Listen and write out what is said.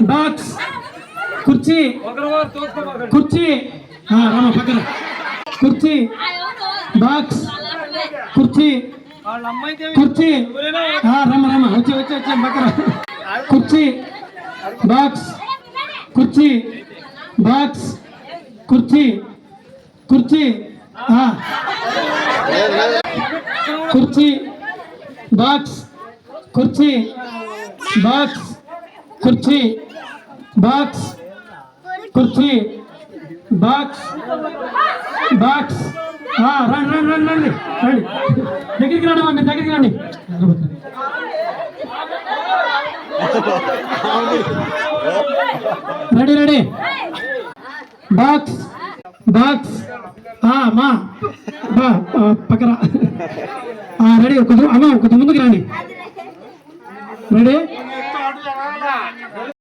box కుర్చీ కుర్చీ రామ పక్కన కుర్చీ బాక్స్ కుర్చీ కుర్చీ రమ రమ వచ్చి వచ్చి వచ్చి పక్కన కుర్చీ బాక్స్ కుర్చీ బాక్స్ కుర్చీ కుర్చీ కుర్చీ బాక్స్ కుర్చీ బాక్స్ కుర్చీ బాక్స్ కుర్చీ బాక్స్ బాక్స్ రండి రండి రండి రండి రండి దగ్గరికి రండి మీరు దగ్గరికి రండి రెడీ రెడీ బాక్స్ బాక్స్ మా పక్కన రెడీ కొంచెం అమ్మ కొంచెం ముందుకు రండి రెడీ